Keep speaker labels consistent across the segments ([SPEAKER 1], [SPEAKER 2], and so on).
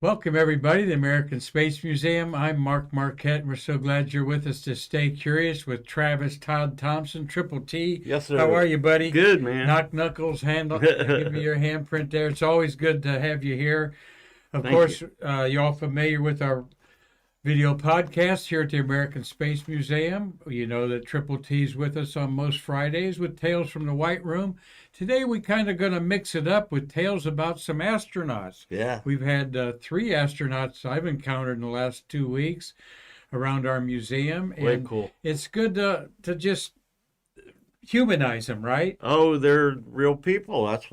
[SPEAKER 1] Welcome, everybody, to the American Space Museum. I'm Marquette, and we're so glad you're with us to Stay Curious with Travis Thompson, Triple T.
[SPEAKER 2] Yes, sir.
[SPEAKER 1] How are you, buddy?
[SPEAKER 2] Good, man.
[SPEAKER 1] Knock knuckles, give me your handprint there. It's always good to have you here. Of course, you're all familiar with our video podcast here at the American Space Museum. You know that Triple T's with us on most Fridays with Tales from the White Room. Today we kind of going to mix it up with tales about some astronauts.
[SPEAKER 2] Yeah.
[SPEAKER 1] We've had 3 astronauts I've encountered in the last 2 weeks around our museum.
[SPEAKER 2] Way
[SPEAKER 1] and
[SPEAKER 2] cool.
[SPEAKER 1] It's good to just humanize them, right?
[SPEAKER 2] Oh, they're real people. That's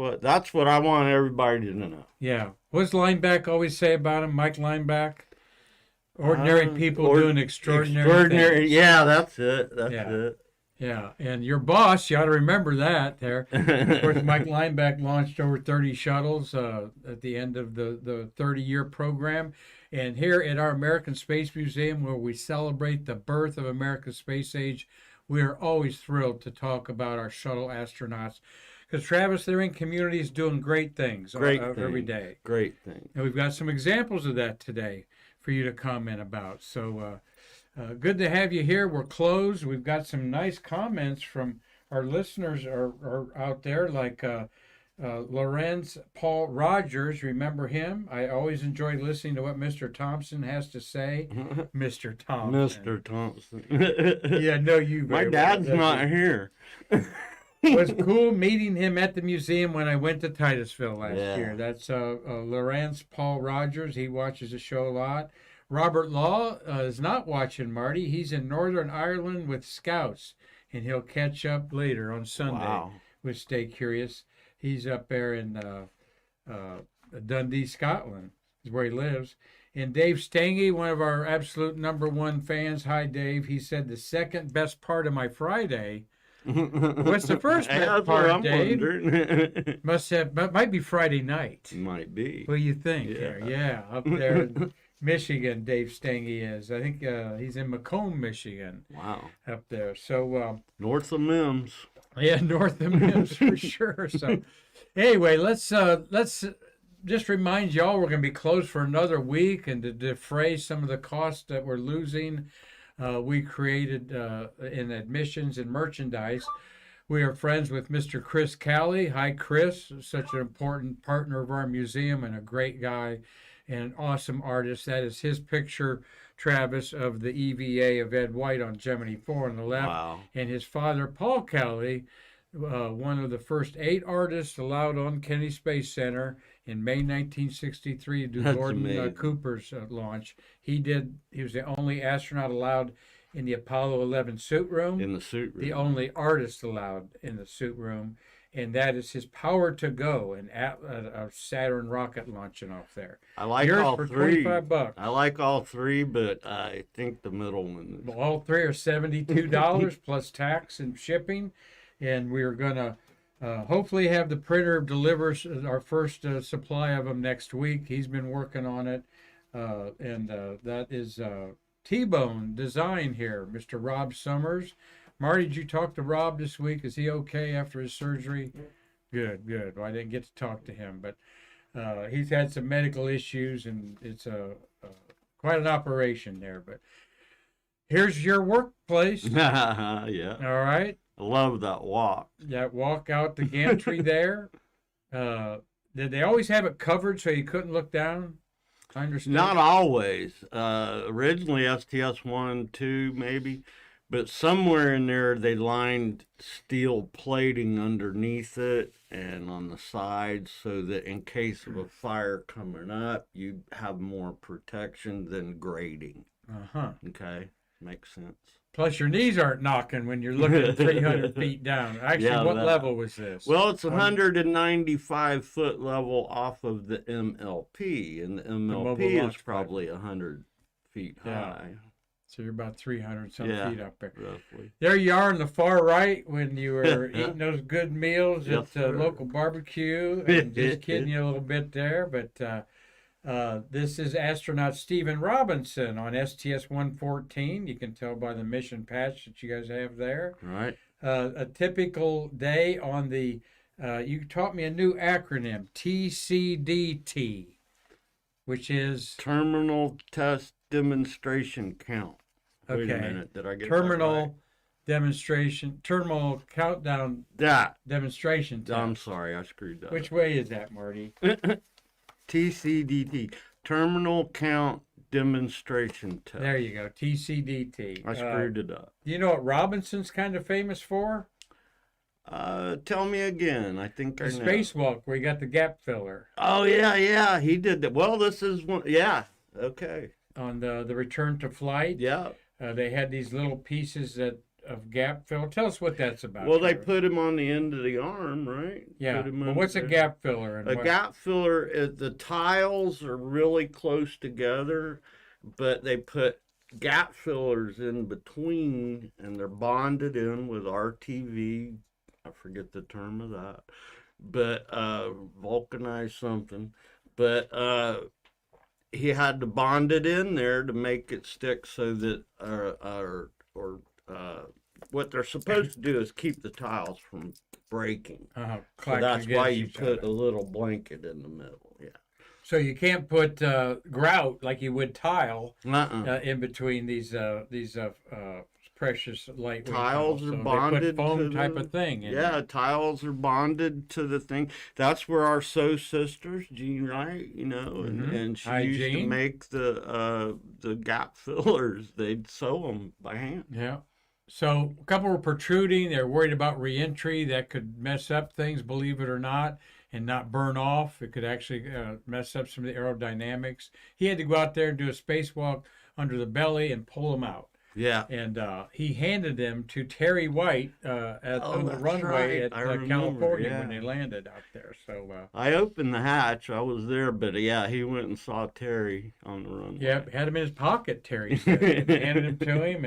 [SPEAKER 2] what I want everybody to know.
[SPEAKER 1] Yeah. What's Lineback always say about him, Mike Lineback? Ordinary people doing extraordinary things.
[SPEAKER 2] Yeah, that's it. That's it.
[SPEAKER 1] Yeah, and your boss, you ought to remember that there. Of course, Mike Lineback launched over 30 shuttles at the end of the 30-year program. And here at our American Space Museum, where we celebrate the birth of America's space age, we are always thrilled to talk about our shuttle astronauts. Because, Travis, they're in communities doing great things every day.
[SPEAKER 2] Great thing.
[SPEAKER 1] And we've got some examples of that today for you to comment about. So good to have you here. We're closed. We've got some nice comments from our listeners are out there, like Lorenz Paul Rogers. Remember him? I always enjoy listening to what Mr. Thompson has to say. Mr. Thompson.
[SPEAKER 2] Mr. Thompson.
[SPEAKER 1] Yeah, no, you.
[SPEAKER 2] My dad's not here.
[SPEAKER 1] It was cool meeting him at the museum when I went to Titusville last year. That's Lorenz Paul Rogers. He watches the show a lot. Robert Law is not watching Marty. He's in Northern Ireland with Scouts, and he'll catch up later on Sunday with Stay Curious. He's up there in Dundee, Scotland, is where he lives. And Dave Stange, one of our absolute #1 fans. Hi, Dave. He said the second best part of my Friday. What's the first best part, Dave? Might be Friday night.
[SPEAKER 2] Might be.
[SPEAKER 1] What do you think? Yeah, up there in Michigan, Dave Stange is. I think he's in Macomb, Michigan.
[SPEAKER 2] Wow.
[SPEAKER 1] Up there. So
[SPEAKER 2] north of Mims.
[SPEAKER 1] Yeah, north of Mims for sure. So anyway, let's just remind y'all we're going to be closed for another week, and to defray some of the costs that we're losing. We created in admissions and merchandise. We are friends with Mr. Chris Calley. Hi, Chris. Such an important partner of our museum and a great guy and an awesome artist. That is his picture, Travis, of the EVA of Ed White on Gemini 4 on the left.
[SPEAKER 2] Wow.
[SPEAKER 1] And his father, Paul Calley, one of the first 8 artists allowed on Kennedy Space Center in May 1963 to do Gordon Cooper's launch. He was the only astronaut allowed in the Apollo 11 suit room.
[SPEAKER 2] In the suit room.
[SPEAKER 1] The only artist allowed in the suit room. And that is his Power to Go, a Saturn rocket launching off there.
[SPEAKER 2] I like
[SPEAKER 1] Yours
[SPEAKER 2] all
[SPEAKER 1] for
[SPEAKER 2] three.
[SPEAKER 1] $25.
[SPEAKER 2] I like all 3, but I think the middle one is...
[SPEAKER 1] All 3 are $72 plus tax and shipping. And we're going to hopefully have the printer deliver our first supply of them next week. He's been working on it. And that is T-Bone Design here, Mr. Rob Summers. Marty, did you talk to Rob this week? Is he okay after his surgery? Good. Well, I didn't get to talk to him, but he's had some medical issues, and it's quite an operation there. But here's your workplace.
[SPEAKER 2] Yeah.
[SPEAKER 1] All right.
[SPEAKER 2] I love that walk.
[SPEAKER 1] That walk out the gantry there. Did they always have it covered so you couldn't look down? I understand.
[SPEAKER 2] Not always. Originally STS-1, 2, maybe. But somewhere in there, they lined steel plating underneath it and on the sides so that in case of a fire coming up, you have more protection than grating. Okay? Makes sense.
[SPEAKER 1] Plus, your knees aren't knocking when you're looking at 300 feet down. Actually, what level was this?
[SPEAKER 2] Well, it's 195-foot level off of the MLP, and the MLP is probably 100 feet high.
[SPEAKER 1] So you're about 300 some feet up there.
[SPEAKER 2] Roughly.
[SPEAKER 1] There you are on the far right when you were eating those good meals at the local barbecue. And just kidding you a little bit there, but this is astronaut Stephen Robinson on STS-114. You can tell by the mission patch that you guys have there.
[SPEAKER 2] Right.
[SPEAKER 1] A typical day on the, you taught me a new acronym, TCDT. which is
[SPEAKER 2] terminal test demonstration count. Wait a minute, did I get
[SPEAKER 1] terminal
[SPEAKER 2] that right?
[SPEAKER 1] terminal countdown
[SPEAKER 2] That.
[SPEAKER 1] demonstration test.
[SPEAKER 2] I'm sorry, I screwed that.
[SPEAKER 1] Which way is that, Marty?
[SPEAKER 2] TCDT, terminal count demonstration test.
[SPEAKER 1] There you go, TCDT.
[SPEAKER 2] I screwed it up.
[SPEAKER 1] Do you know what Robinson's kind of famous for?
[SPEAKER 2] Tell me again. I think I know.
[SPEAKER 1] The spacewalk where he got the gap filler.
[SPEAKER 2] Oh yeah, he did that. Well, this is one. Yeah, okay.
[SPEAKER 1] On the return to flight.
[SPEAKER 2] Yeah.
[SPEAKER 1] They had these little pieces of gap filler. Tell us what that's about.
[SPEAKER 2] Well, they
[SPEAKER 1] Travis.
[SPEAKER 2] put him on the end of the arm, right?
[SPEAKER 1] Yeah. But what's a gap filler? And
[SPEAKER 2] gap filler is the tiles are really close together, but they put gap fillers in between, and they're bonded in with RTV. I forget the term of that, but vulcanized something. But he had to bond it in there to make it stick so that what they're supposed to do is keep the tiles from breaking. So that's why you put a little blanket in the middle. Yeah.
[SPEAKER 1] So you can't put grout like you would tile in between these precious lightweight
[SPEAKER 2] tiles are bonded
[SPEAKER 1] they put foam
[SPEAKER 2] to the
[SPEAKER 1] type of thing.
[SPEAKER 2] Yeah, tiles are bonded to the thing. That's where our sew sisters, Jean Wright, and she used to make the gap fillers. They'd sew them by hand.
[SPEAKER 1] Yeah. So a couple were protruding. They're worried about reentry. That could mess up things, believe it or not, and not burn off. It could actually mess up some of the aerodynamics. He had to go out there and do a spacewalk under the belly and pull them out.
[SPEAKER 2] Yeah.
[SPEAKER 1] And he handed them to Terry White on the runway at California when they landed out there. So
[SPEAKER 2] I opened the hatch. I was there, but yeah, he went and saw Terry on the runway.
[SPEAKER 1] Yep, had him in his pocket, Terry said. Handed him to him,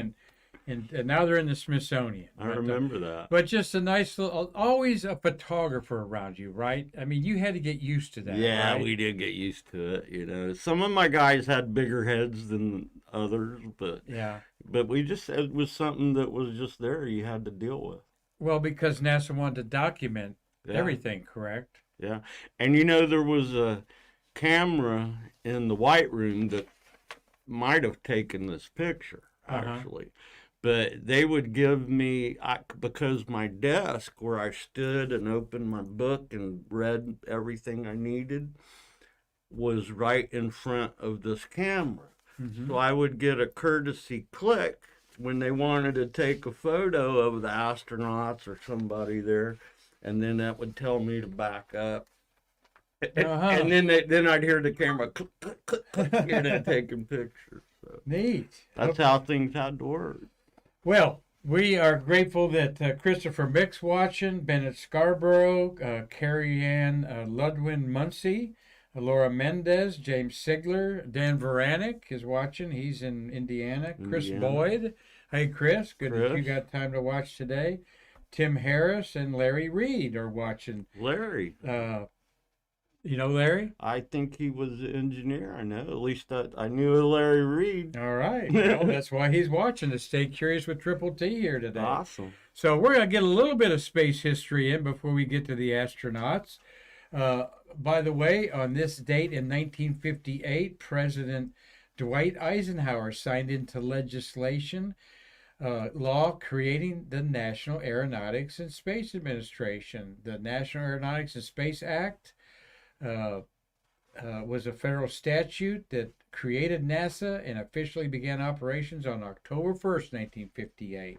[SPEAKER 1] and now they're in the Smithsonian.
[SPEAKER 2] I remember that.
[SPEAKER 1] But just a nice little, always a photographer around you, right? I mean, you had to get used to that.
[SPEAKER 2] Yeah,
[SPEAKER 1] right?
[SPEAKER 2] we did get used to it. Some of my guys had bigger heads than others, but
[SPEAKER 1] yeah.
[SPEAKER 2] But it was something that was just there you had to deal with.
[SPEAKER 1] Well, because NASA wanted to document everything, correct?
[SPEAKER 2] Yeah. And there was a camera in the White Room that might have taken this picture, actually. But they would give me, because my desk where I stood and opened my book and read everything I needed was right in front of this camera. Mm-hmm. So I would get a courtesy click when they wanted to take a photo of the astronauts or somebody there, and then that would tell me to back up. And then I'd hear the camera click, click, click, click, taking pictures. So
[SPEAKER 1] neat.
[SPEAKER 2] That's how things had to work.
[SPEAKER 1] Well, we are grateful that Christopher Mick's watching, Bennett Scarborough, Carrie Ann Ludwin Muncie, Laura Mendez, James Sigler, Dan Veranek is watching. He's in Indiana. Chris Boyd. Hey, Chris. Good that you got time to watch today. Tim Harris and Larry Reed are watching.
[SPEAKER 2] Larry.
[SPEAKER 1] You know Larry?
[SPEAKER 2] I think he was an engineer. I know. At least I knew Larry Reed.
[SPEAKER 1] All right. Well, that's why he's watching to stay curious with Triple T here today.
[SPEAKER 2] Awesome.
[SPEAKER 1] So we're going to get a little bit of space history in before we get to the astronauts. By the way, on this date in 1958, President Dwight Eisenhower signed into legislation law creating the National Aeronautics and Space Administration. The National Aeronautics and Space Act was a federal statute that created NASA and officially began operations on October 1st, 1958.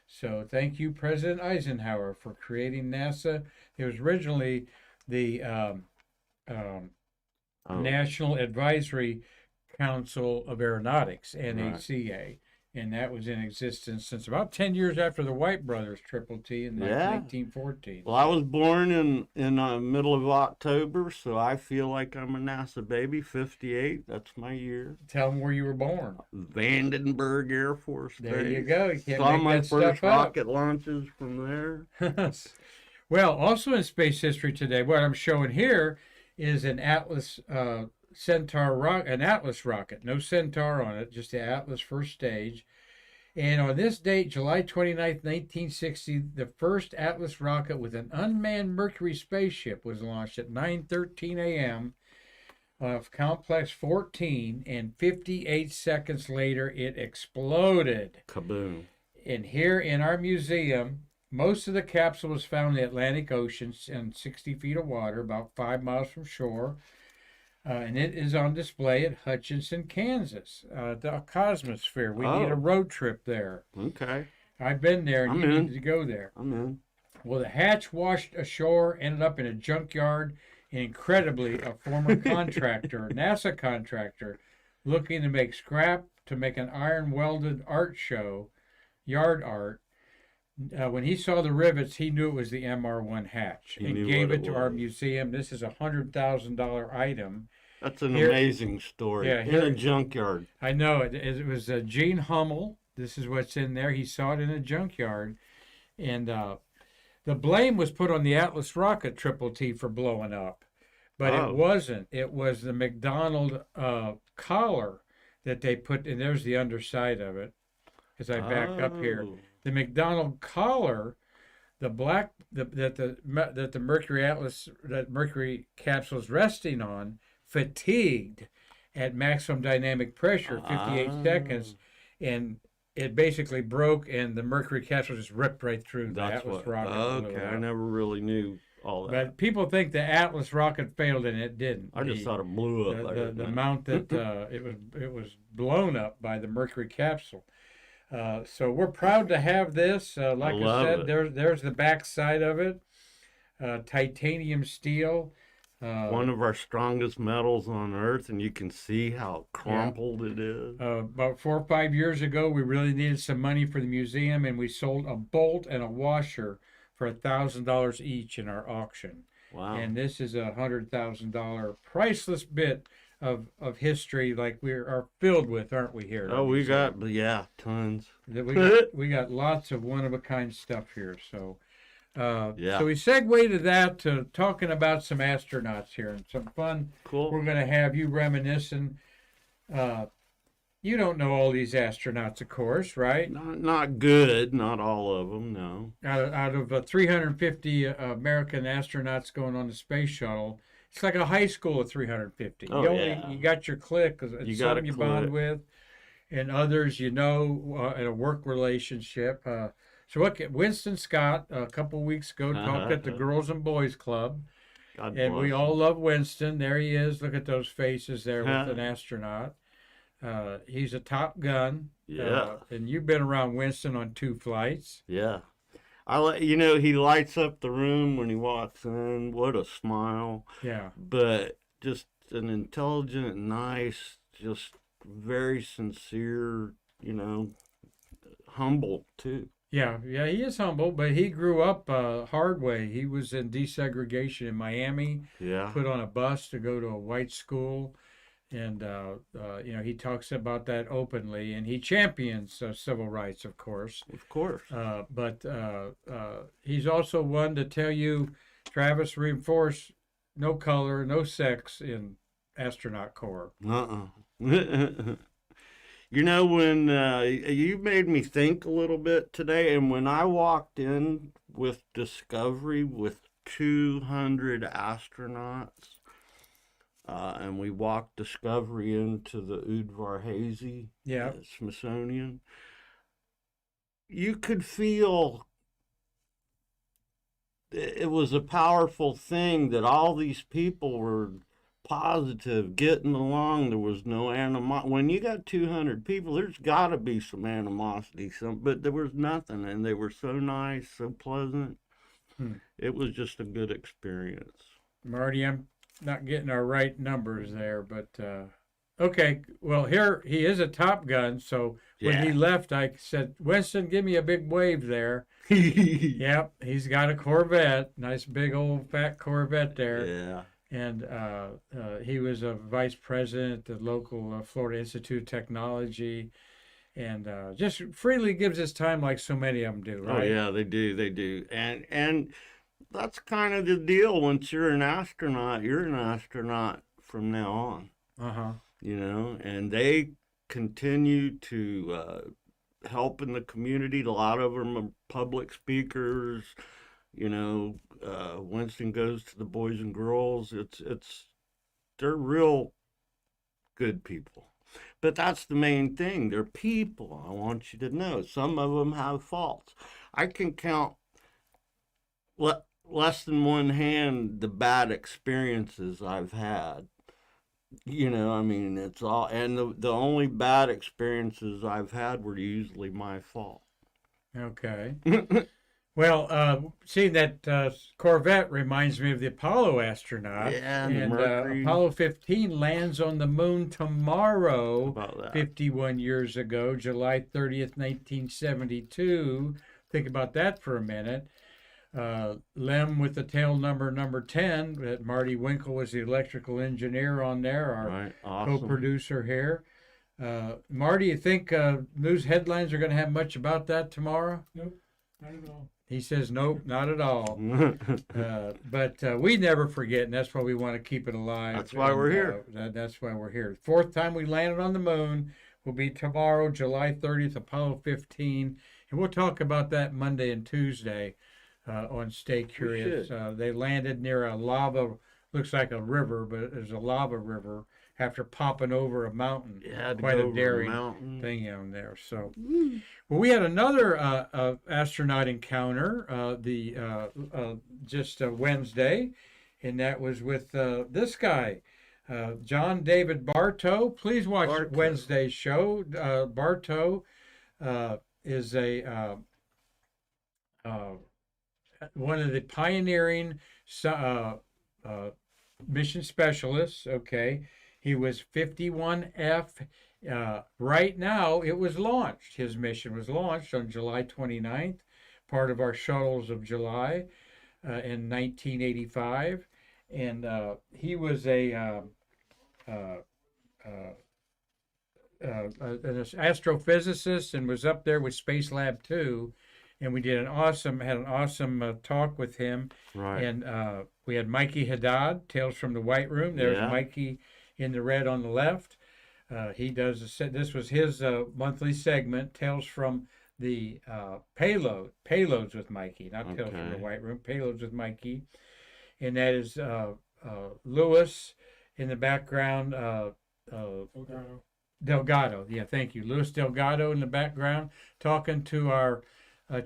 [SPEAKER 1] So thank you, President Eisenhower, for creating NASA. It was originally the National Advisory Council of Aeronautics, NACA, and that was in existence since about 10 years after the White brothers, Triple T, in 1914.
[SPEAKER 2] Well, I was born in the middle of October, so I feel like I'm a NASA baby. 58, that's my year.
[SPEAKER 1] Tell them where you were born.
[SPEAKER 2] Vandenberg Air Force Base.
[SPEAKER 1] There you go. You can't
[SPEAKER 2] Saw
[SPEAKER 1] make
[SPEAKER 2] my
[SPEAKER 1] that
[SPEAKER 2] first
[SPEAKER 1] stuff up.
[SPEAKER 2] rocket launches from there.
[SPEAKER 1] Well, also in space history today, what I'm showing here is an Atlas an Atlas rocket. No Centaur on it, just the Atlas first stage. And on this date, July 29th, 1960, the first Atlas rocket with an unmanned Mercury spaceship was launched at 9:13 a.m. of Complex 14, and 58 seconds later it exploded.
[SPEAKER 2] Kaboom.
[SPEAKER 1] And here in our museum, most of the capsule was found in the Atlantic Ocean in 60 feet of water, about 5 miles from shore. And it is on display at Hutchinson, Kansas, the Cosmosphere. We need a road trip there.
[SPEAKER 2] Okay.
[SPEAKER 1] I've been there, and
[SPEAKER 2] I'm
[SPEAKER 1] you
[SPEAKER 2] in.
[SPEAKER 1] need to go there.
[SPEAKER 2] I'm in.
[SPEAKER 1] Well, the hatch washed ashore, ended up in a junkyard, and incredibly, a former contractor, NASA contractor, looking to make scrap to make an iron welded art show, yard art. When he saw the rivets, he knew it was the MR1 hatch and gave it to our museum. This is a $100,000 item.
[SPEAKER 2] That's an amazing story.
[SPEAKER 1] Yeah,
[SPEAKER 2] in a junkyard.
[SPEAKER 1] I know it. It was Gene Hummel. This is what's in there. He saw it in a junkyard, and the blame was put on the Atlas rocket Triple T for blowing up, but it wasn't. It was the McDonald collar that they put, and there's the underside of it. As I back up here, the McDonald collar, the black that the Mercury Atlas, that Mercury capsule is resting on, fatigued at maximum dynamic pressure, 58 seconds, and it basically broke, and the Mercury capsule just ripped right through the Atlas rocket.
[SPEAKER 2] Okay, I never really knew all that.
[SPEAKER 1] But people think the Atlas rocket failed, and it didn't.
[SPEAKER 2] I just thought it blew up.
[SPEAKER 1] The amount that it was blown up by the Mercury capsule. So we're proud to have this. Like I said, there's the back side of it. Titanium steel.
[SPEAKER 2] One of our strongest metals on Earth, and you can see how crumpled it is.
[SPEAKER 1] About 4 or 5 years ago, we really needed some money for the museum, and we sold a bolt and a washer for $1,000 each in our auction.
[SPEAKER 2] Wow.
[SPEAKER 1] And this is a $100,000 priceless bit of history, like we are filled with, aren't we, here?
[SPEAKER 2] Oh, we got, tons.
[SPEAKER 1] We got lots of one-of-a-kind stuff here, so... So we segue to that, to talking about some astronauts here and some fun.
[SPEAKER 2] Cool.
[SPEAKER 1] We're going to have you reminiscing. You don't know all these astronauts, of course, right?
[SPEAKER 2] Not good, not all of them, no.
[SPEAKER 1] Out of 350 American astronauts going on the space shuttle, it's like a high school of 350. You got your clique, it's something you bond with, and others in a work relationship. So Winston Scott, a couple weeks ago, talked at the Girls and Boys Club. And we all love Winston. There he is. Look at those faces there with an astronaut. He's a Top Gun.
[SPEAKER 2] Yeah.
[SPEAKER 1] And you've been around Winston on 2 flights.
[SPEAKER 2] Yeah. He lights up the room when he walks in. What a smile.
[SPEAKER 1] Yeah.
[SPEAKER 2] But just an intelligent, nice, just very sincere, humble too.
[SPEAKER 1] Yeah, he is humble, but he grew up hard way. He was in desegregation in Miami.
[SPEAKER 2] Yeah.
[SPEAKER 1] Put on a bus to go to a white school, and he talks about that openly, and he champions civil rights, of course.
[SPEAKER 2] Of course.
[SPEAKER 1] But he's also one to tell you, Travis, reinforce no color, no sex in astronaut corps.
[SPEAKER 2] When you made me think a little bit today, and when I walked in with Discovery with 200 astronauts, and we walked Discovery into the Udvar-Hazy Smithsonian, you could feel it was a powerful thing that all these people were positive, getting along. There was no animosity. When you got 200 people, there's got to be some animosity, but there was nothing, and they were so nice, so pleasant. It was just a good experience.
[SPEAKER 1] Marty, I'm not getting our right numbers there, but okay. Well, here he is a Top Gun, so when he left, I said, Winston, give me a big wave there. Yep, he's got a Corvette, nice big old fat Corvette there.
[SPEAKER 2] Yeah.
[SPEAKER 1] And he was a vice president at the local Florida Institute of Technology, and just freely gives his time like so many of them do, right?
[SPEAKER 2] Oh, yeah, they do. And that's kind of the deal. Once you're an astronaut from now on.
[SPEAKER 1] Uh-huh.
[SPEAKER 2] And they continue to help in the community. A lot of them are public speakers. Winston goes to the Boys and Girls. It's they're real good people. But that's the main thing. They're people. I want you to know. Some of them have faults. I can count less than one hand the bad experiences I've had. I mean, it's all, and the only bad experiences I've had were usually my fault.
[SPEAKER 1] Okay. Well, seeing that Corvette reminds me of the Apollo astronaut.
[SPEAKER 2] Yeah,
[SPEAKER 1] and
[SPEAKER 2] Mercury.
[SPEAKER 1] Apollo 15 lands on the moon tomorrow,
[SPEAKER 2] About that.
[SPEAKER 1] 51 years ago, July 30th, 1972. Think about that for a minute. Lem with the tail number 10. That Marty Winkle was the electrical engineer on there, our
[SPEAKER 2] Right. Awesome.
[SPEAKER 1] co-producer here. Marty, you think news headlines are going to have much about that tomorrow?
[SPEAKER 3] Nope, not at all.
[SPEAKER 1] He says, nope, not at all. But we never forget, and that's why we want to keep it alive.
[SPEAKER 2] That's why we're here.
[SPEAKER 1] That's why we're here. Fourth time we landed on the moon will be tomorrow, July 30th, Apollo 15. And we'll talk about that Monday and Tuesday on Stay Curious. They landed near a lava, looks like a river, but there's a lava river after popping over a mountain.
[SPEAKER 2] Yeah,
[SPEAKER 1] quite a daring thing on there. So, well, we had another astronaut encounter just Wednesday, and that was with this guy, John David Bartow. Please watch Wednesday's show. Bartow is one of the pioneering mission specialists. Okay. He was 51F. Right now, it was launched. His mission was launched on July 29th, part of our Shuttles of July in 1985. And he was an astrophysicist and was up there with Space Lab 2. And we had an awesome talk with him.
[SPEAKER 2] Right.
[SPEAKER 1] And we had Mikey Haddad, Tales from the White Room. There's Mikey in the red on the left. He does this was his monthly segment, Tales from the Payloads with Mikey, not Tales from the White Room, Payloads with Mikey. And that is Louis in the background. Delgado. Yeah, thank you. Louis Delgado in the background talking to our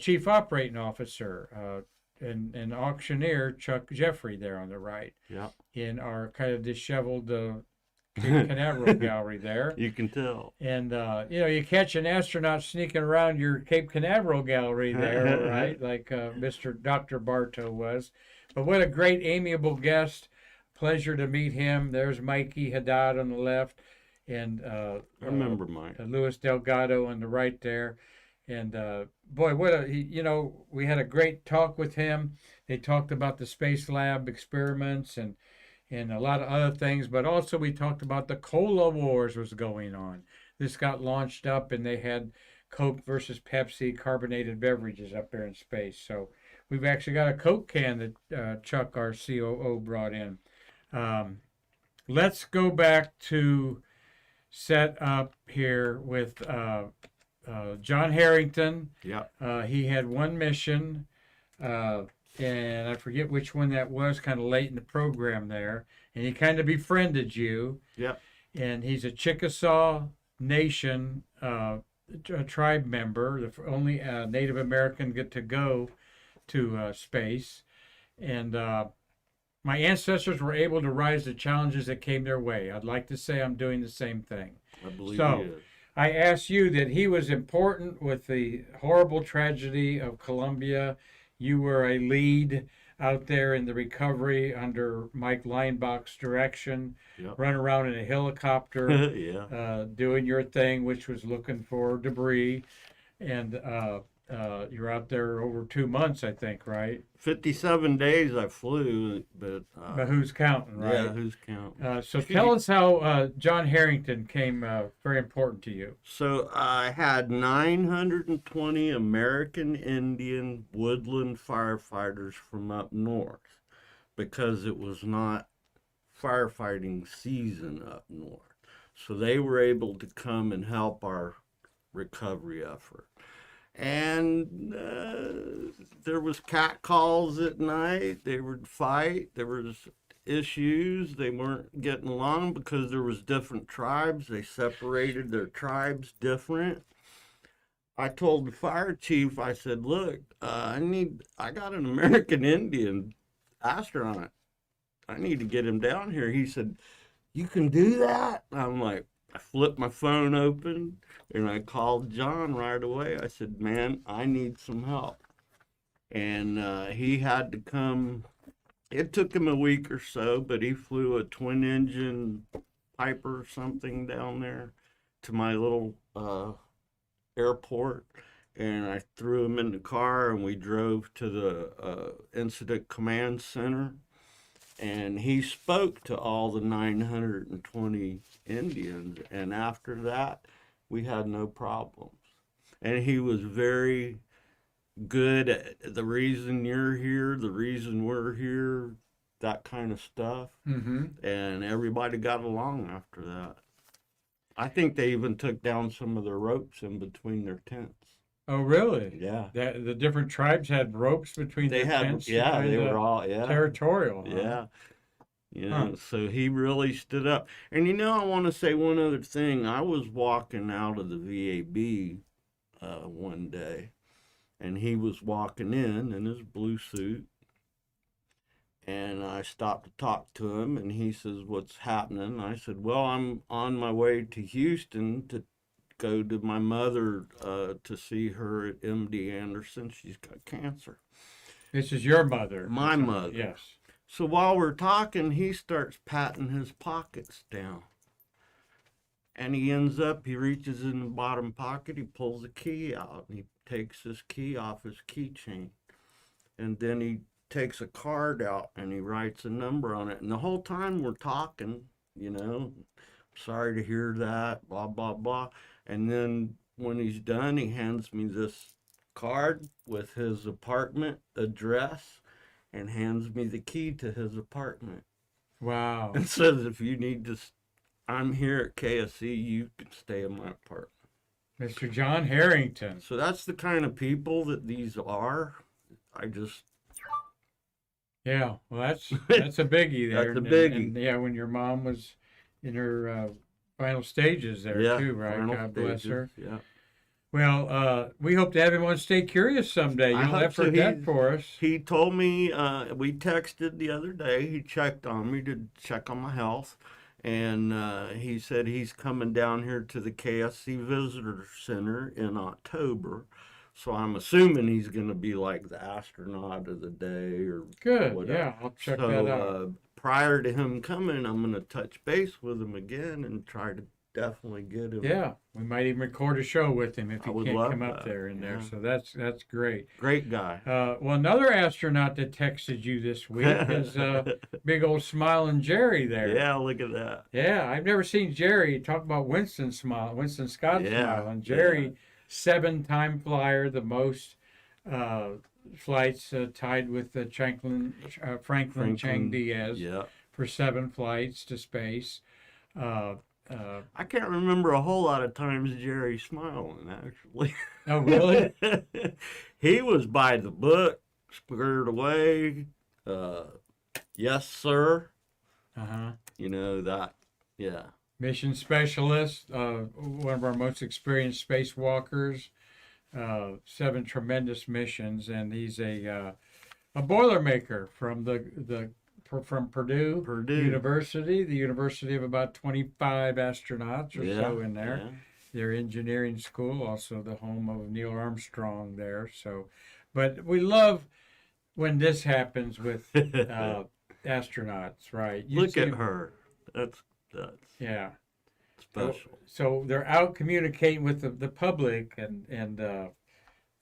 [SPEAKER 1] chief operating officer and auctioneer Chuck Jeffrey there on the right.
[SPEAKER 2] Yeah.
[SPEAKER 1] In our kind of disheveled Cape Canaveral gallery there.
[SPEAKER 2] You can tell.
[SPEAKER 1] And, you catch an astronaut sneaking around your Cape Canaveral gallery there, right? Like Dr. Bartow was. But what a great, amiable guest. Pleasure to meet him. There's Mikey Haddad on the left. And
[SPEAKER 2] I remember Mike.
[SPEAKER 1] Louis Delgado on the right there. And boy, we had a great talk with him. They talked about the Space Lab experiments and a lot of other things, but also we talked about the Cola Wars was going on. This got launched up, and they had Coke versus Pepsi carbonated beverages up there in space. So we've actually got a Coke can that Chuck, our COO, brought in. Let's go back to set up here with John Harrington.
[SPEAKER 2] Yeah.
[SPEAKER 1] He had one mission. And I forget which one that was, kind of late in the program there. And he kind of befriended you.
[SPEAKER 2] Yep.
[SPEAKER 1] And he's a Chickasaw Nation tribe member, the only Native American get to go to space. And my ancestors were able to rise to challenges that came their way. I'd like to say I'm doing the same thing.
[SPEAKER 2] I believe
[SPEAKER 1] so,
[SPEAKER 2] he is.
[SPEAKER 1] I asked you that he was important with the horrible tragedy of Columbia. You were a lead out there in the recovery under Mike Leinbach's direction, run around in a helicopter, doing your thing, which was looking for debris. And you're out there over 2 months, I think, right?
[SPEAKER 2] 57 days I flew, but
[SPEAKER 1] who's counting, right?
[SPEAKER 2] Yeah, who's counting?
[SPEAKER 1] So tell us how John Harrington came very important to you.
[SPEAKER 2] So I had 920 American Indian woodland firefighters from up north because it was not firefighting season up north. So they were able to come and help our recovery effort. And there was cat calls at night. They would fight. There was issues. They weren't getting along because there was different tribes. They separated their tribes different. I told the fire chief, I said, look, I got an American Indian astronaut. I need to get him down here. He said, you can do that? I'm like, I flipped my phone open and I called John right away. I said, man, I need some help. And he had to come. It took him a week or so, but he flew a twin engine Piper or something down there to my little airport. And I threw him in the car and we drove to the incident command center. And he spoke to all the 920 Indians. And after that, we had no problems. And he was very good at the reason you're here, the reason we're here, that kind of stuff.
[SPEAKER 1] Mm-hmm.
[SPEAKER 2] And everybody got along after that. I think they even took down some of the ropes in between their tents.
[SPEAKER 1] Oh, really?
[SPEAKER 2] Yeah.
[SPEAKER 1] The different tribes had ropes between their tents?
[SPEAKER 2] Yeah, they were all, yeah.
[SPEAKER 1] Territorial. Huh?
[SPEAKER 2] Yeah. You know, so he really stood up. And I want to say one other thing. I was walking out of the VAB one day, and he was walking in his blue suit. And I stopped to talk to him, and he says, what's happening? I said, well, I'm on my way to Houston to go to my mother to see her at MD Anderson. She's got cancer.
[SPEAKER 1] This is your mother.
[SPEAKER 2] My mother.
[SPEAKER 1] Yes.
[SPEAKER 2] So while we're talking, he starts patting his pockets down. And he reaches in the bottom pocket, he pulls a key out, and he takes his key off his keychain. And then he takes a card out, and he writes a number on it. And the whole time we're talking, sorry to hear that, blah, blah, blah. And then when he's done, he hands me this card with his apartment address, and hands me the key to his apartment.
[SPEAKER 1] Wow.
[SPEAKER 2] And says, if you need to, I'm here at KSC, you can stay in my apartment.
[SPEAKER 1] Mr. John Harrington.
[SPEAKER 2] So that's the kind of people that these are.
[SPEAKER 1] Yeah, well, that's a biggie there.
[SPEAKER 2] That's a biggie.
[SPEAKER 1] And yeah, when your mom was in her final stages there too, right? God bless her.
[SPEAKER 2] Yeah.
[SPEAKER 1] Well, we hope to have him on Stay Curious someday. You'll never forget for us.
[SPEAKER 2] He told me, we texted the other day, he checked on me to check on my health, and he said he's coming down here to the KSC Visitor Center in October. So I'm assuming he's going to be like the astronaut of the day or
[SPEAKER 1] good.
[SPEAKER 2] whatever.
[SPEAKER 1] Yeah, I'll check that out.
[SPEAKER 2] Prior to him coming, I'm going to touch base with him again and try to definitely get him.
[SPEAKER 1] Yeah, we might even record a show with him if he can't come up there in there. So that's great.
[SPEAKER 2] Great guy.
[SPEAKER 1] Well, another astronaut that texted you this week is big old smiling Jerry there.
[SPEAKER 2] Yeah, look at that.
[SPEAKER 1] Yeah, I've never seen Jerry talk about Winston Scott smiling. Jerry, 7-time flyer, the most flights tied with Franklin Chang Diaz for 7 flights to space.
[SPEAKER 2] I can't remember a whole lot of times Jerry smiling, actually.
[SPEAKER 1] Oh, really?
[SPEAKER 2] He was by the book, squared away. Yes, sir.
[SPEAKER 1] Uh-huh.
[SPEAKER 2] That, yeah.
[SPEAKER 1] Mission specialist, one of our most experienced spacewalkers, 7 tremendous missions, and he's a Boilermaker from from Purdue University, the university of about 25 astronauts or so in there. Yeah. Their engineering school, also the home of Neil Armstrong there. So, but we love when this happens with astronauts, right?
[SPEAKER 2] Look at her. That's
[SPEAKER 1] yeah.
[SPEAKER 2] Special.
[SPEAKER 1] So they're out communicating with the public, and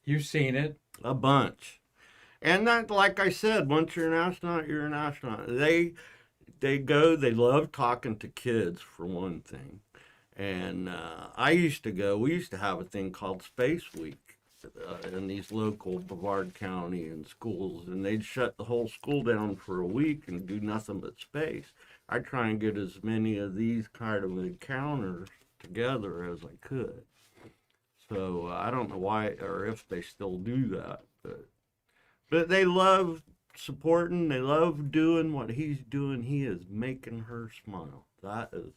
[SPEAKER 1] you've seen it
[SPEAKER 2] a bunch. And that, like I said, once you're an astronaut, you're an astronaut. They love talking to kids, for one thing. And we used to have a thing called Space Week in these local Brevard County and schools, and they'd shut the whole school down for a week and do nothing but space. I try and get as many of these kind of encounters together as I could. So I don't know why or if they still do that, but they love supporting. They love doing what he's doing. He is making her smile. That is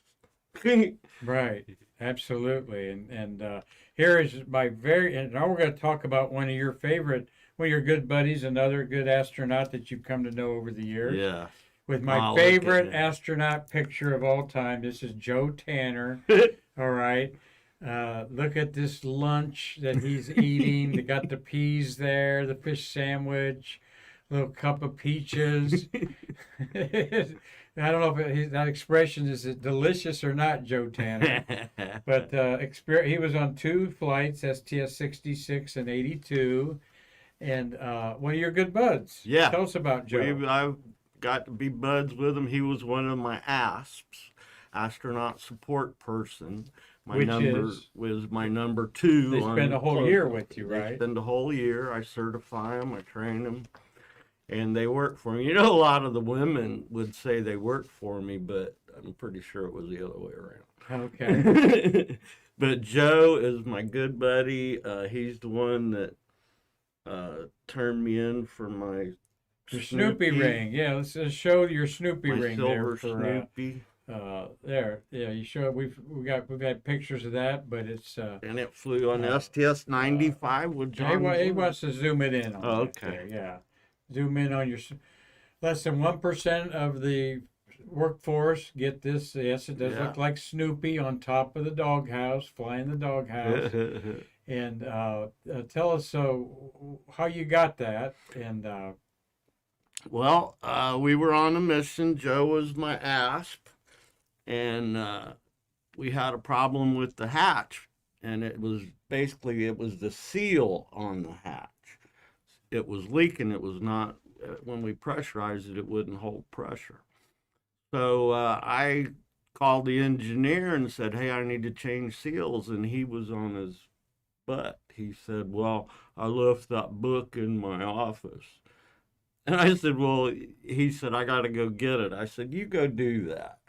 [SPEAKER 1] Right, absolutely. And here is my and now we're going to talk about one of your good buddies, another good astronaut that you've come to know over the years.
[SPEAKER 2] yeah.
[SPEAKER 1] With my favorite astronaut picture of all time. This is Joe Tanner. All right. Look at this lunch that he's eating. They got the peas there, the fish sandwich, little cup of peaches. I don't know if that expression is it delicious or not, Joe Tanner. But he was on 2 flights, STS 66 and 82, and one of your good buds.
[SPEAKER 2] Yeah.
[SPEAKER 1] Tell us about Joe.
[SPEAKER 2] I've got to be buds with him. He was one of my ASPs, astronaut support person. Was my number 2.
[SPEAKER 1] They spend a whole year with you, right?
[SPEAKER 2] They spend a whole year. I certify them, I train them, and they work for me. You know, a lot of the women would say they work for me, but I'm pretty sure it was the other way around.
[SPEAKER 1] Okay.
[SPEAKER 2] But Joe is my good buddy. He's the one that turned me in for my
[SPEAKER 1] Snoopy ring. Yeah, let's show your Snoopy ring
[SPEAKER 2] silver
[SPEAKER 1] there. For,
[SPEAKER 2] Snoopy.
[SPEAKER 1] There, yeah, you show we've got pictures of that, but it's
[SPEAKER 2] and it flew on STS 95 with John.
[SPEAKER 1] He wants to zoom it in on
[SPEAKER 2] okay.
[SPEAKER 1] Yeah, zoom in on your less than 1% of the workforce get this. Yes, it does look like Snoopy on top of the doghouse, flying the doghouse. And tell us how you got that. And
[SPEAKER 2] well, we were on a mission. Joe was my ASP, and we had a problem with the hatch, and it was the seal on the hatch. It was leaking. It was not, when we pressurized it, it wouldn't hold pressure. So I called the engineer and said, hey, I need to change seals, and he was on his butt. He said, well, I left that book in my office. And I said, well, he said, I got to go get it. I said, you go do that.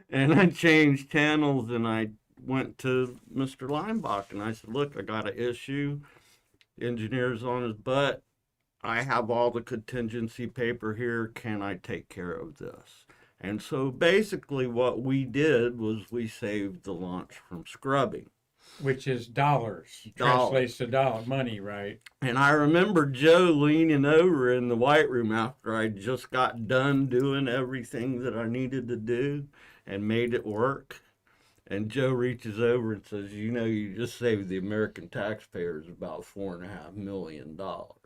[SPEAKER 2] And I changed channels, and I went to Mr. Leinbach, and I said, look, I got an issue. Engineer's on his butt. I have all the contingency paper here. Can I take care of this? And so basically what we did was we saved the launch from scrubbing.
[SPEAKER 1] Which is dollars. Translates to money, right?
[SPEAKER 2] And I remember Joe leaning over in the White Room after I just got done doing everything that I needed to do and made it work. And Joe reaches over and says, you know, you just saved the American taxpayers about $4.5 million.
[SPEAKER 1] Wow.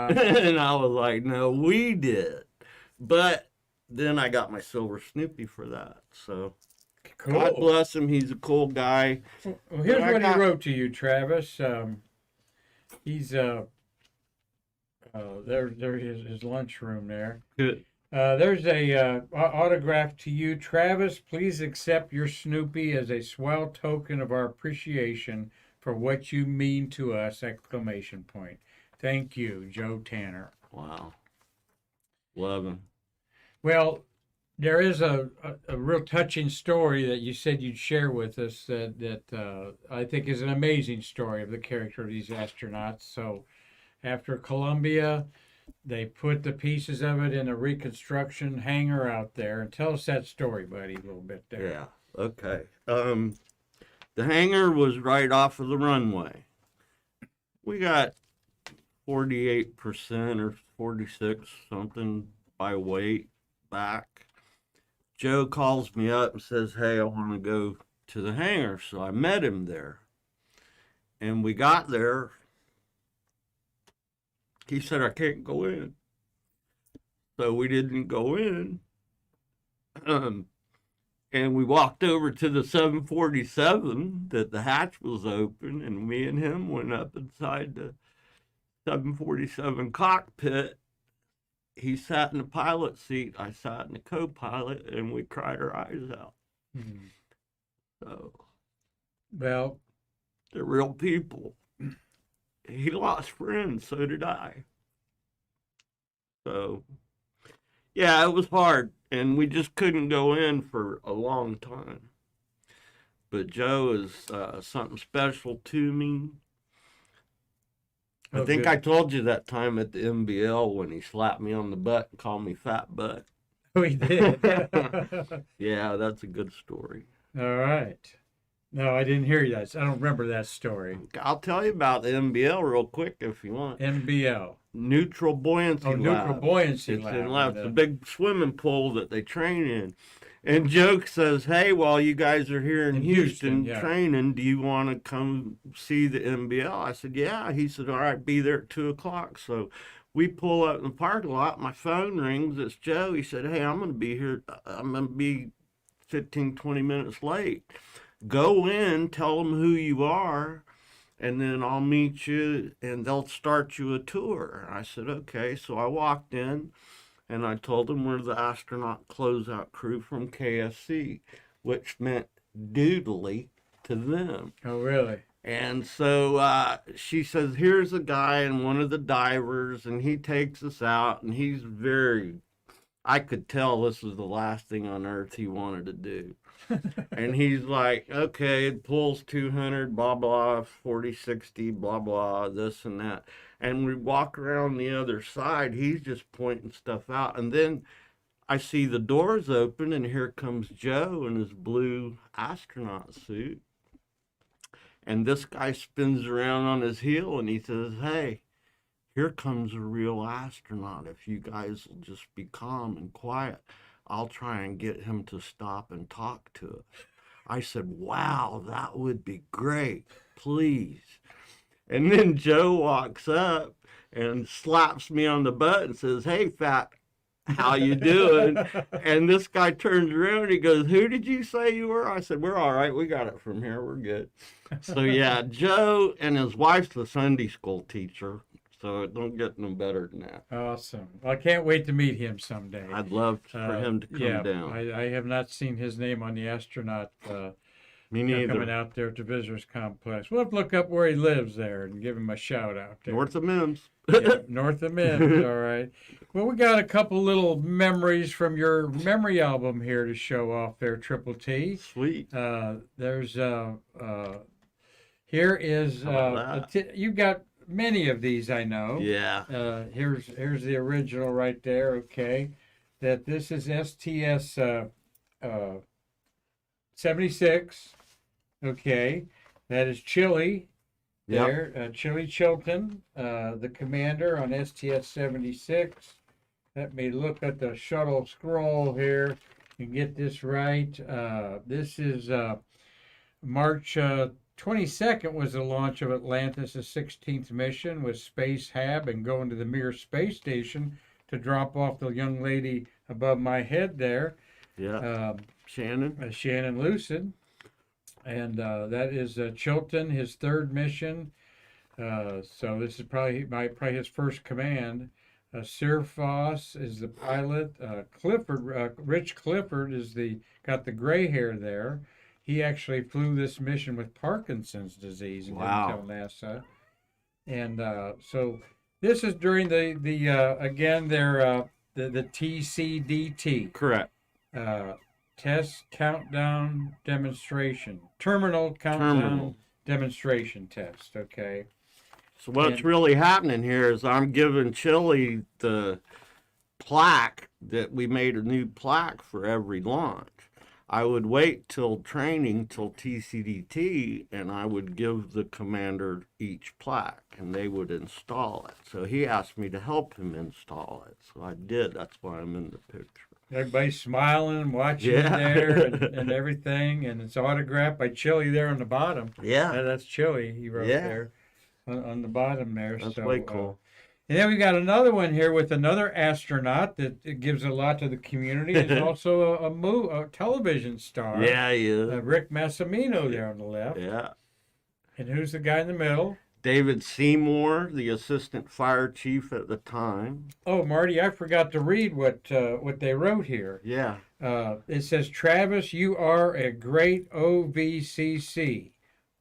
[SPEAKER 2] And I was like, no, we did. But then I got my silver Snoopy for that. So cool. God bless him. He's a cool guy.
[SPEAKER 1] Well, here's what he wrote to you, Travis. He's there's his lunchroom there.
[SPEAKER 2] Good.
[SPEAKER 1] There's a autograph to you, Travis. Please accept your Snoopy as a swell token of our appreciation for what you mean to us! Exclamation point. Thank you, Joe Tanner.
[SPEAKER 2] Wow. Love him.
[SPEAKER 1] Well, there is a real touching story that you said you'd share with us that I think is an amazing story of the character of these astronauts. So after Columbia, they put the pieces of it in a reconstruction hangar out there. And tell us that story, buddy, a little bit there.
[SPEAKER 2] Yeah, okay. The hangar was right off of the runway. We got 48% or 46 something by weight back. Joe calls me up and says, hey, I want to go to the hangar. So I met him there. And we got there. He said, I can't go in. So we didn't go in. And we walked over to the 747 that the hatch was open, and me and him went up inside the 747 cockpit. He sat in the pilot seat, I sat in the co-pilot, and we cried our eyes out.
[SPEAKER 1] Mm-hmm.
[SPEAKER 2] So,
[SPEAKER 1] well,
[SPEAKER 2] they're real people. He lost friends, so did I. So, yeah, it was hard, and we just couldn't go in for a long time. But Joe is something special to me. I think I told you that time at the MBL when he slapped me on the butt and called me fat butt.
[SPEAKER 1] Oh, he did.
[SPEAKER 2] Yeah, that's a good story.
[SPEAKER 1] All right. No, I didn't hear that. I don't remember that story.
[SPEAKER 2] I'll tell you about the MBL real quick if you want.
[SPEAKER 1] MBL.
[SPEAKER 2] Neutral Buoyancy Lab.
[SPEAKER 1] Neutral Buoyancy
[SPEAKER 2] It's
[SPEAKER 1] Lab.
[SPEAKER 2] in lab. It's a big swimming pool that they train in. And Joke says, hey, while you guys are here in Houston training, do you want to come see the MBL? I said, yeah. He said, all right, be there at 2 o'clock. So we pull up in the parking lot. My phone rings. It's Joe. He said, hey, I'm going to be here. I'm going to be 15, 20 minutes late. Go in, tell them who you are, and then I'll meet you, and they'll start you a tour. I said, okay. So I walked in, and I told them we're the Astronaut Close-Out Crew from KSC, which meant doodly to them.
[SPEAKER 1] Oh, really?
[SPEAKER 2] And so she says, here's a guy and one of the divers, and he takes us out, and he's I could tell this was the last thing on earth he wanted to do. And he's like, okay, it pulls 200, blah, blah, 40, 60, blah, blah, this and that. And we walk around the other side. He's just pointing stuff out. And then I see the doors open, and here comes Joe in his blue astronaut suit. And this guy spins around on his heel, and he says, hey, here comes a real astronaut. If you guys will just be calm and quiet, I'll try and get him to stop and talk to us. I said, wow, that would be great, please. And then Joe walks up and slaps me on the butt and says, hey, fat, how you doing? And this guy turns around and he goes, who did you say you were? I said, we're all right. We got it from here. We're good. So, yeah, Joe and his wife's the Sunday school teacher. So it don't get no better than that.
[SPEAKER 1] Awesome. Well, I can't wait to meet him someday.
[SPEAKER 2] I'd love for him to come down.
[SPEAKER 1] I have not seen his name on the astronaut
[SPEAKER 2] Me neither.
[SPEAKER 1] Coming out there to Visitors Complex. We'll have to look up where he lives there and give him a shout out there.
[SPEAKER 2] North of Mims.
[SPEAKER 1] Yeah, north of Mims, all right. Well, we got a couple little memories from your memory album here to show off there, Triple T.
[SPEAKER 2] Sweet.
[SPEAKER 1] There's, here is, you got many of these, I know.
[SPEAKER 2] Yeah.
[SPEAKER 1] Here's the original right there, okay. That this is STS 76, okay. That is Chili. There, Chili Chilton, the commander on STS 76. Let me look at the shuttle scroll here and get this right. This is March 22nd was the launch of Atlantis' 16th mission with Space Hab and going to the Mir space station to drop off the young lady above my head there.
[SPEAKER 2] Yeah.
[SPEAKER 1] Shannon Lucid. And that is Chilton, his third mission. So this is probably his first command. Sir Foss is the pilot. Rich Clifford is got the gray hair there. He actually flew this mission with Parkinson's disease and didn't tell NASA. And so this is during the TCDT.
[SPEAKER 2] Correct.
[SPEAKER 1] Test countdown demonstration. Terminal countdown demonstration test. Okay.
[SPEAKER 2] So what's really happening here is I'm giving Chili the plaque that we made a new plaque for every launch. I would wait till training, till TCDT, and I would give the commander each plaque, and they would install it. So he asked me to help him install it. So I did. That's why I'm in the picture.
[SPEAKER 1] Everybody's smiling, watching there, and everything, and it's autographed by Chili there on the bottom.
[SPEAKER 2] Yeah.
[SPEAKER 1] That's Chili, he wrote there on the bottom there.
[SPEAKER 2] That's way cool.
[SPEAKER 1] And then we got another one here with another astronaut that it gives a lot to the community. He's also a television star.
[SPEAKER 2] Yeah, he is.
[SPEAKER 1] Rick Massimino there on the left.
[SPEAKER 2] Yeah.
[SPEAKER 1] And who's the guy in the middle?
[SPEAKER 2] David Seymour, the assistant fire chief at the time.
[SPEAKER 1] Oh, Marty, I forgot to read what they wrote here.
[SPEAKER 2] Yeah.
[SPEAKER 1] It says, Travis, you are a great OVCC,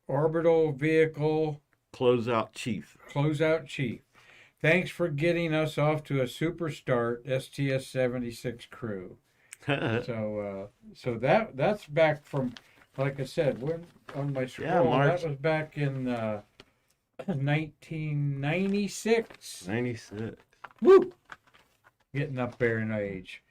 [SPEAKER 1] Orbital Vehicle
[SPEAKER 2] Close-Out Chief.
[SPEAKER 1] Close-Out Chief. Thanks for getting us off to a super start, STS 76 crew. So that's back from, like I said, when on my scroll, that was back in 1996.
[SPEAKER 2] 96.
[SPEAKER 1] Woo! Getting up there in age.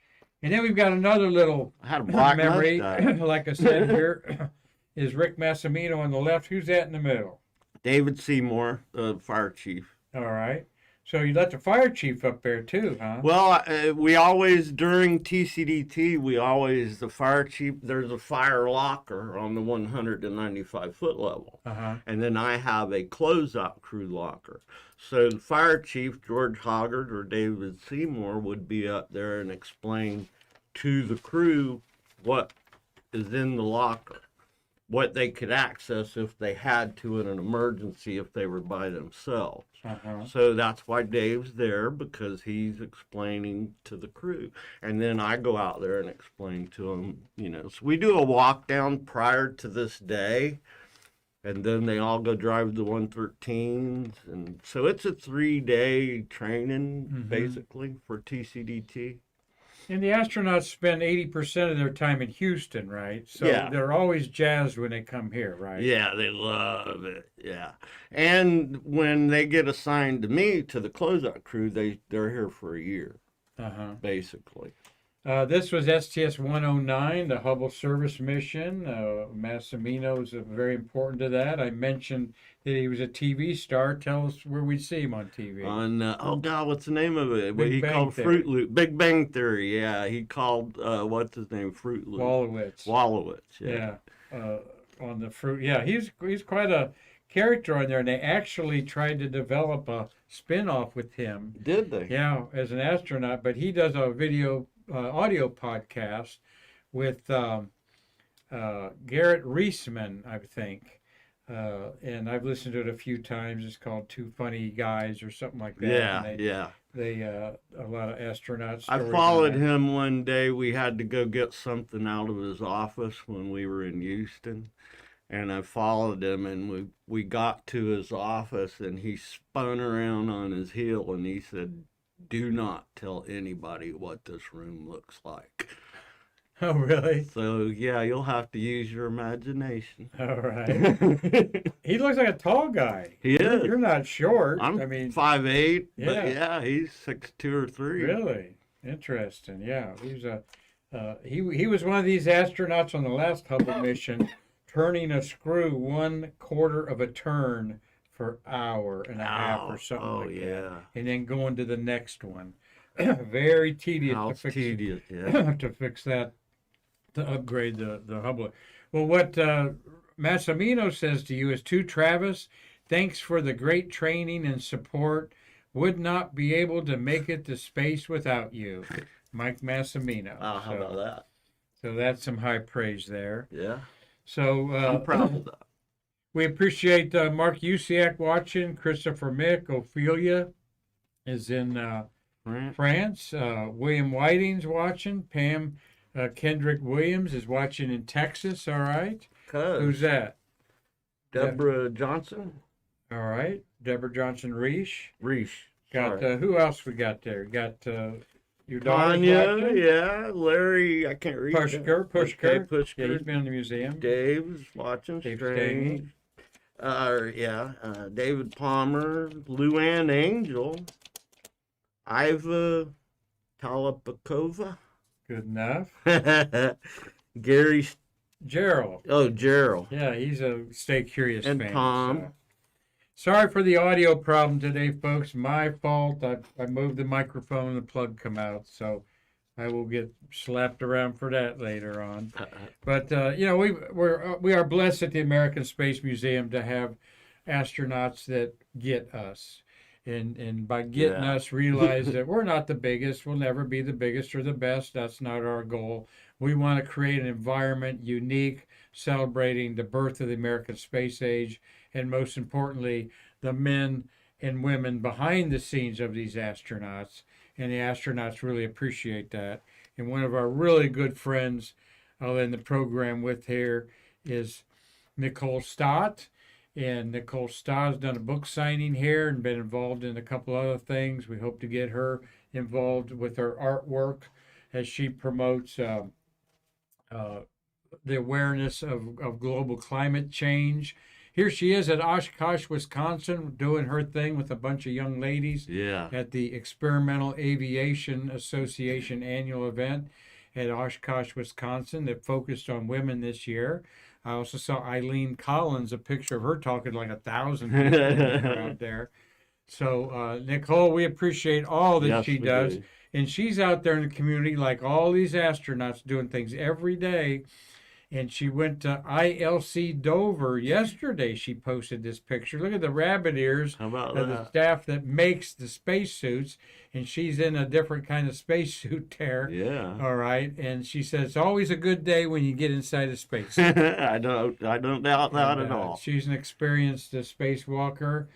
[SPEAKER 1] And then we've got another little
[SPEAKER 2] I had a black
[SPEAKER 1] memory,
[SPEAKER 2] mustache.
[SPEAKER 1] like I said here, is Rick Massimino on the left. Who's that in the middle?
[SPEAKER 2] David Seymour, the fire chief.
[SPEAKER 1] All right. So you let the fire chief up there too, huh?
[SPEAKER 2] Well, we always, during TCDT, the fire chief, there's a fire locker on the 195-foot level.
[SPEAKER 1] Uh-huh.
[SPEAKER 2] And then I have a close-out crew locker. So the fire chief, George Hoggard or David Seymour, would be up there and explain to the crew what is in the locker, what they could access if they had to in an emergency if they were by themselves.
[SPEAKER 1] Uh-huh.
[SPEAKER 2] So that's why Dave's there, because he's explaining to the crew. And then I go out there and explain to them, So we do a walk down prior to this day, and then they all go drive the 113s. And so it's a 3-day training, basically, for TCDT.
[SPEAKER 1] And the astronauts spend 80% of their time in Houston, right? So
[SPEAKER 2] Yeah.
[SPEAKER 1] they're always jazzed when they come here, right?
[SPEAKER 2] Yeah, they love it. Yeah. And when they get assigned to me, to the closeout crew, they're here for a year,
[SPEAKER 1] Uh-huh.
[SPEAKER 2] basically.
[SPEAKER 1] This was STS-109, the Hubble service mission. Massimino is very important to that. I mentioned that he was a TV star. Tell us where we see him on TV.
[SPEAKER 2] On, oh God, what's the name of it?
[SPEAKER 1] Big
[SPEAKER 2] He
[SPEAKER 1] Bang
[SPEAKER 2] called
[SPEAKER 1] Theory.
[SPEAKER 2] Fruit Loop. Big Bang Theory, yeah. He called, what's his name? Fruit Loop.
[SPEAKER 1] Wolowitz.
[SPEAKER 2] Wolowitz,
[SPEAKER 1] Yeah. On the fruit. Yeah, he's quite a character on there, and they actually tried to develop a spin-off with him.
[SPEAKER 2] Did they?
[SPEAKER 1] Yeah, as an astronaut, but he does a audio podcast with Garrett Reisman, I think. And I've listened to it a few times. It's called Two Funny Guys or something like that.
[SPEAKER 2] Yeah,
[SPEAKER 1] And
[SPEAKER 2] yeah.
[SPEAKER 1] They a lot of astronaut
[SPEAKER 2] I
[SPEAKER 1] stories.
[SPEAKER 2] followed
[SPEAKER 1] on that.
[SPEAKER 2] him one day. We had to go get something out of his office when we were in Houston. And I followed him, and we got to his office, and he spun around on his heel, and he said, "Do not tell anybody what this room looks like."
[SPEAKER 1] Oh, really?
[SPEAKER 2] So, yeah, you'll have to use your imagination.
[SPEAKER 1] All right. He looks like a tall guy.
[SPEAKER 2] He is.
[SPEAKER 1] You're not short.
[SPEAKER 2] I'm
[SPEAKER 1] I mean,
[SPEAKER 2] 5'8",
[SPEAKER 1] Yeah.
[SPEAKER 2] but yeah, he's 6'2" or 3".
[SPEAKER 1] really interesting. Yeah, he was one of these astronauts on the last Hubble mission, turning a screw 1/4 of a turn for hour and a half or something like that, and then going to the next one. Very tedious
[SPEAKER 2] How
[SPEAKER 1] to fix
[SPEAKER 2] tedious, yeah.
[SPEAKER 1] to fix that, to upgrade the Hubble. Well, what Massimino says to you is, to Travis, thanks for the great training and support. Would not be able to make it to space without you. Mike Massimino.
[SPEAKER 2] How about that?
[SPEAKER 1] So that's some high praise there.
[SPEAKER 2] Yeah,
[SPEAKER 1] So
[SPEAKER 2] I'm proud of that.
[SPEAKER 1] we appreciate Mark Usiak watching. Christopher Mick, Ophelia is in France. William Whiting's watching. Pam Kendrick Williams is watching in Texas. All right. Who's that?
[SPEAKER 2] Deborah Johnson?
[SPEAKER 1] All right. Deborah Johnson Reich. Got
[SPEAKER 2] Sorry.
[SPEAKER 1] who else we got there? Got your daughter.
[SPEAKER 2] Tanya, yeah. Larry, I can't read.
[SPEAKER 1] Pushker.
[SPEAKER 2] Okay,
[SPEAKER 1] Yeah,
[SPEAKER 2] Pushker.
[SPEAKER 1] he's been in the museum.
[SPEAKER 2] Dave's watching.
[SPEAKER 1] Dave
[SPEAKER 2] Strange. David Palmer, Luann Angel, Iva Talapakova,
[SPEAKER 1] Good enough.
[SPEAKER 2] Gary.
[SPEAKER 1] Gerald.
[SPEAKER 2] Oh, Gerald.
[SPEAKER 1] Yeah, he's a Stay Curious
[SPEAKER 2] And
[SPEAKER 1] fan.
[SPEAKER 2] Tom.
[SPEAKER 1] So. Sorry for the audio problem today, folks. My fault. I moved the microphone and the plug come out, so I will get slapped around for that later on. But we are blessed at the American Space Museum to have astronauts that get us, and by getting us, realize that we're not the biggest. We'll never be the biggest or the best. That's not our goal. We want to create an environment unique, celebrating the birth of the American space age, and most importantly, the men and women behind the scenes of these astronauts. And the astronauts really appreciate that. And one of our really good friends in the program with here is Nicole Stott. And Nicole Stott has done a book signing here and been involved in a couple other things. We hope to get her involved with her artwork as she promotes the awareness of global climate change here she is at Oshkosh, Wisconsin, doing her thing with a bunch of young ladies
[SPEAKER 2] Yeah.
[SPEAKER 1] at the Experimental Aviation Association annual event at Oshkosh, Wisconsin, that focused on women this year. I also saw Eileen Collins, a picture of her talking like 1,000 people in the crowd there. So, Nicole, we appreciate all that
[SPEAKER 2] Yes,
[SPEAKER 1] she
[SPEAKER 2] we
[SPEAKER 1] does.
[SPEAKER 2] do.
[SPEAKER 1] And she's out there in the community like all these astronauts doing things every day. And she went to ILC Dover yesterday. She posted this picture. Look at the rabbit ears
[SPEAKER 2] How about
[SPEAKER 1] of the
[SPEAKER 2] that?
[SPEAKER 1] staff that makes the spacesuits. And she's in a different kind of spacesuit there.
[SPEAKER 2] Yeah.
[SPEAKER 1] All right. And she says it's always a good day when you get inside a space.
[SPEAKER 2] I don't doubt that at all.
[SPEAKER 1] She's an experienced spacewalker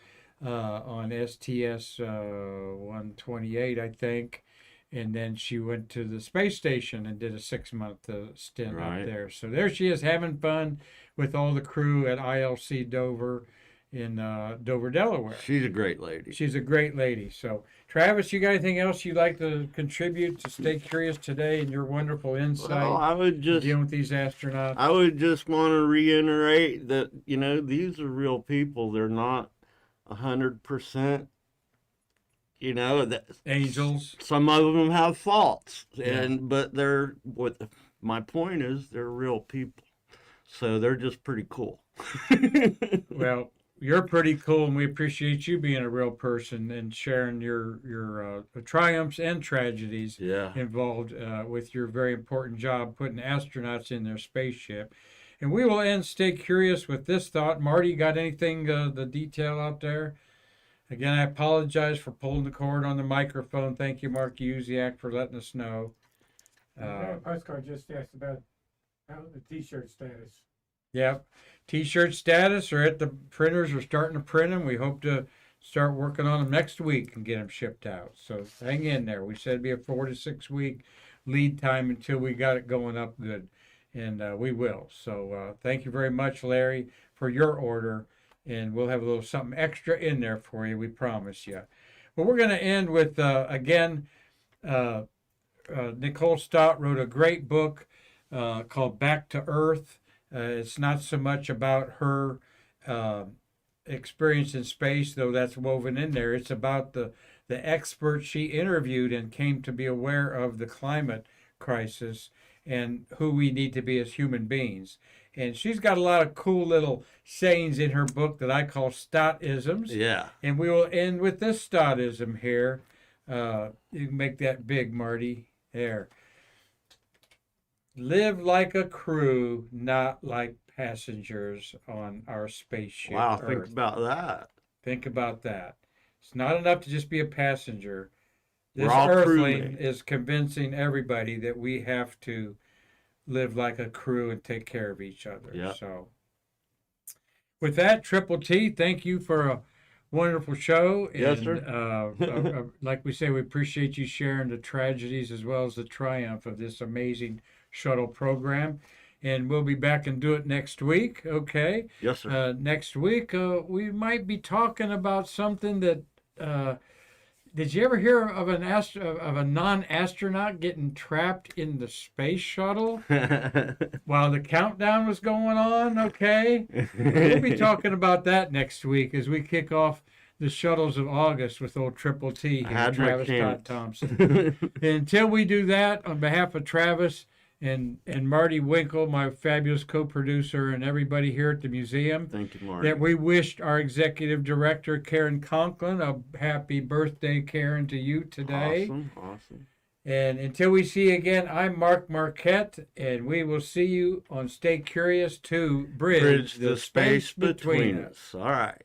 [SPEAKER 1] on STS 128, I think. And then she went to the space station and did a 6-month stint
[SPEAKER 2] Right.
[SPEAKER 1] up there. So there she is having fun with all the crew at ILC Dover in Dover, Delaware.
[SPEAKER 2] She's a great lady.
[SPEAKER 1] She's a great lady. So, Travis, you got anything else you'd like to contribute to Stay Curious today and your wonderful insight
[SPEAKER 2] Well, I would just
[SPEAKER 1] dealing with these astronauts?
[SPEAKER 2] want to reiterate that, you know, these are real people. They're not 100%. You know, that
[SPEAKER 1] Angels.
[SPEAKER 2] some of them have faults,
[SPEAKER 1] Yeah.
[SPEAKER 2] but they're what my point is, they're real people, so they're just pretty cool.
[SPEAKER 1] Well, you're pretty cool, and we appreciate you being a real person and sharing your triumphs and tragedies
[SPEAKER 2] Yeah.
[SPEAKER 1] involved with your very important job putting astronauts in their spaceship. And we will end Stay Curious with this thought. Marty, got anything, the detail out there? Again, I apologize for pulling the cord on the microphone. Thank you, Mark Uziak, for letting us know.
[SPEAKER 3] Postcard just asked about how the T-shirt status.
[SPEAKER 1] Yep. T-shirt status are at the printers. We're starting to print them. We hope to start working on them next week and get them shipped out. So hang in there. We said it'd be a 4 to 6 week lead time until we got it going up good. And we will. So thank you very much, Larry, for your order. And we'll have a little something extra in there for you, we promise you. But we're going to end with, again, Nicole Stott wrote a great book called Back to Earth. It's not so much about her experience in space, though that's woven in there. It's about the experts she interviewed and came to be aware of the climate crisis and who we need to be as human beings. And she's got a lot of cool little sayings in her book that I call Stottisms.
[SPEAKER 2] Yeah.
[SPEAKER 1] And we will end with this Stottism here. You can make that big, Marty. There. Live like a crew, not like passengers on our spaceship.
[SPEAKER 2] Wow.
[SPEAKER 1] Earth.
[SPEAKER 2] Think about that.
[SPEAKER 1] Think about that. It's not enough to just be a passenger. This
[SPEAKER 2] We're all
[SPEAKER 1] Earthling
[SPEAKER 2] crewmates.
[SPEAKER 1] is convincing everybody that we have to live like a crew and take care of each other.
[SPEAKER 2] Yep.
[SPEAKER 1] So, with that, Triple T, thank you for a wonderful show.
[SPEAKER 2] Yes,
[SPEAKER 1] And,
[SPEAKER 2] sir.
[SPEAKER 1] like we say, we appreciate you sharing the tragedies as well as the triumph of this amazing shuttle program. And we'll be back and do it next week, okay?
[SPEAKER 2] Yes, sir.
[SPEAKER 1] Next week, we might be talking about something that. Did you ever hear of of a non-astronaut getting trapped in the space shuttle while the countdown was going on? Okay, we'll be talking about that next week as we kick off the shuttles of August with old Triple T
[SPEAKER 2] I
[SPEAKER 1] here,
[SPEAKER 2] had my
[SPEAKER 1] Travis
[SPEAKER 2] chance.
[SPEAKER 1] Thompson. Until we do that, on behalf of Travis and Marty Winkle, my fabulous co-producer, and everybody here at the museum,
[SPEAKER 2] Thank you, Marty.
[SPEAKER 1] that we wished our executive director, Karan Conklin, a happy birthday, Karan, to you today.
[SPEAKER 2] Awesome.
[SPEAKER 1] And until we see you again, I'm Mark Marquette, and we will see you on Stay Curious to bridge the space between us.
[SPEAKER 2] All right.